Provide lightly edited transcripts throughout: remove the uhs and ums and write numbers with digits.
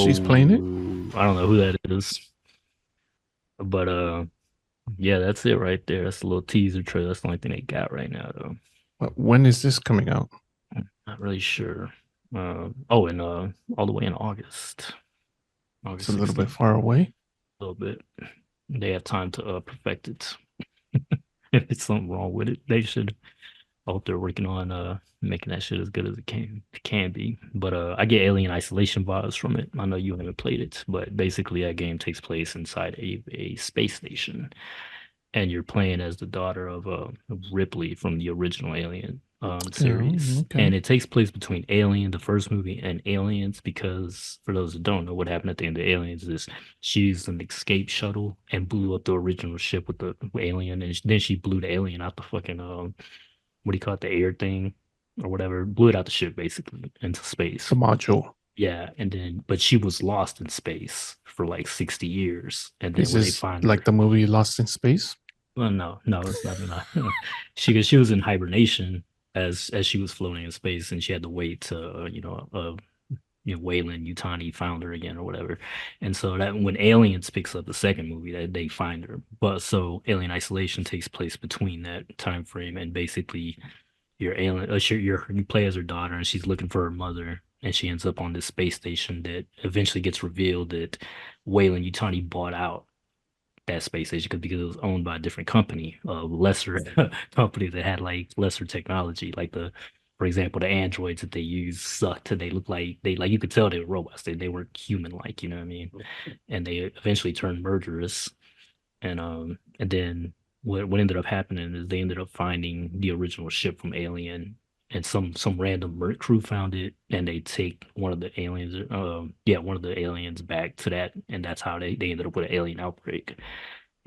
She's playing it. Whoa, I don't know who that is, but yeah, that's it right there. That's a little teaser trailer. That's the only thing they got right now, though. When is this coming out? Not really sure. Oh, and all the way in August, It's a August little bit 16th, far away. a little bit. They have time to perfect it. If it's something wrong with it, they should. I hope they're working on making that shit as good as it can be. But I get Alien Isolation vibes from it. I know you haven't played it, but basically that game takes place inside a space station, and you're playing as the daughter of Ripley from the original Alien Oh, series. okay. And it takes place between Alien, the first movie, and Aliens, because for those that don't know, what happened at the end of Aliens is she used an escape shuttle and blew up the original ship with the alien, and then she blew the alien out the fucking what do you call it, the air thing or whatever, blew it out the ship basically into space. The module. Yeah, and then but she was lost in space for like 60 years, and then Is when they this find her, like the movie Lost in Space? well, no, it's not. She was in hibernation as she was floating in space, and she had to wait to Wayland Yutani found her again or whatever. And so that when Aliens picks up the second movie, that they find her. But so Alien Isolation takes place between that time frame, and basically your alien, you play as her daughter, and she's looking for her mother, and she ends up on this space station that eventually gets revealed that Wayland Yutani bought out that space station because it was owned by a different company, a lesser company that had like lesser technology. Like for example, the androids that they use sucked. They look like like you could tell they were robots. They weren't human like, you know what I mean? And they eventually turned murderous. And then what ended up happening is they ended up finding the original ship from Alien, and some random merc crew found it, and they take one of the aliens, one of the aliens back to that, and that's how they ended up with an alien outbreak.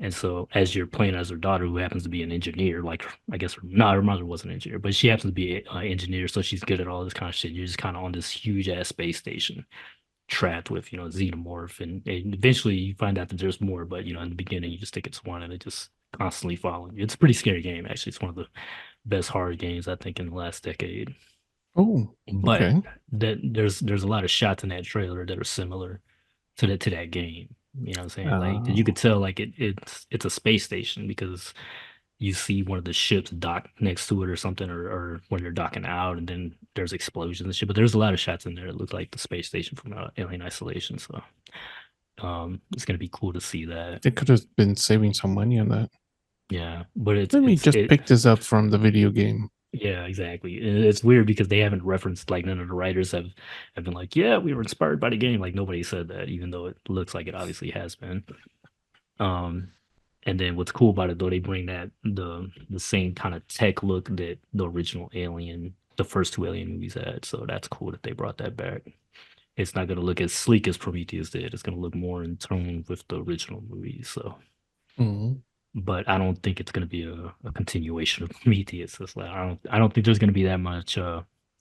And so, as you're playing as her daughter, who happens to be an engineer, like I guess her mother was an engineer, but she happens to be an engineer, so she's good at all this kind of shit. You're just kind of on this huge ass space station, trapped with xenomorph, and eventually you find out that there's more, but in the beginning you just think it's one, and it just constantly following you. It's a pretty scary game, actually. It's one of the best horror games I think in the last decade. Oh, But okay. there's a lot of shots in that trailer that are similar to that game. You know what I'm saying? Like you Uh, could tell like it's a space station because you see one of the ships dock next to it or something, or when you're docking out, and then there's explosions and shit. But there's a lot of shots in there that look like the space station from Alien Isolation. So it's gonna be cool to see that. they could have been saving some money on that. Yeah, but it's Let me it's just it. pick this up from the video game. Yeah, exactly. It's weird because they haven't referenced, like, none of the writers have been like, yeah, we were inspired by the game. Like nobody said that, even though it looks like it obviously has been. Um, and then what's cool about it though, they bring that the same kind of tech look that the original Alien, the first two Alien movies had. So that's cool that they brought that back. It's not gonna look as sleek as Prometheus did. It's gonna look more in tune with the original movies. So, Mhm. but I don't think it's gonna be a continuation of Prometheus. It's like I don't think there's gonna be that much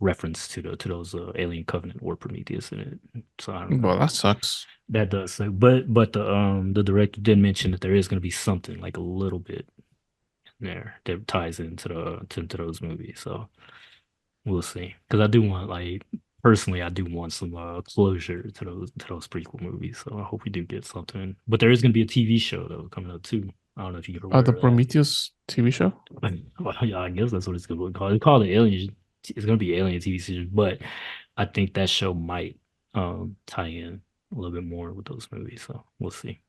reference to those Alien Covenant or Prometheus in it. So I don't know. Well, that sucks. That does suck. But the director did mention that there is gonna be something like a little bit in there that ties into to those movies. So we'll see. Because I do want, like, personally, I do want some closure to those prequel movies. So I hope we do get something. But there is gonna be a TV show though coming up too. I don't know if you're The aware of that. Prometheus TV show? Well, yeah, I guess that's what it's gonna be called. It's called the Alien. It's gonna be Alien TV series, but I think that show might tie in a little bit more with those movies. So we'll see.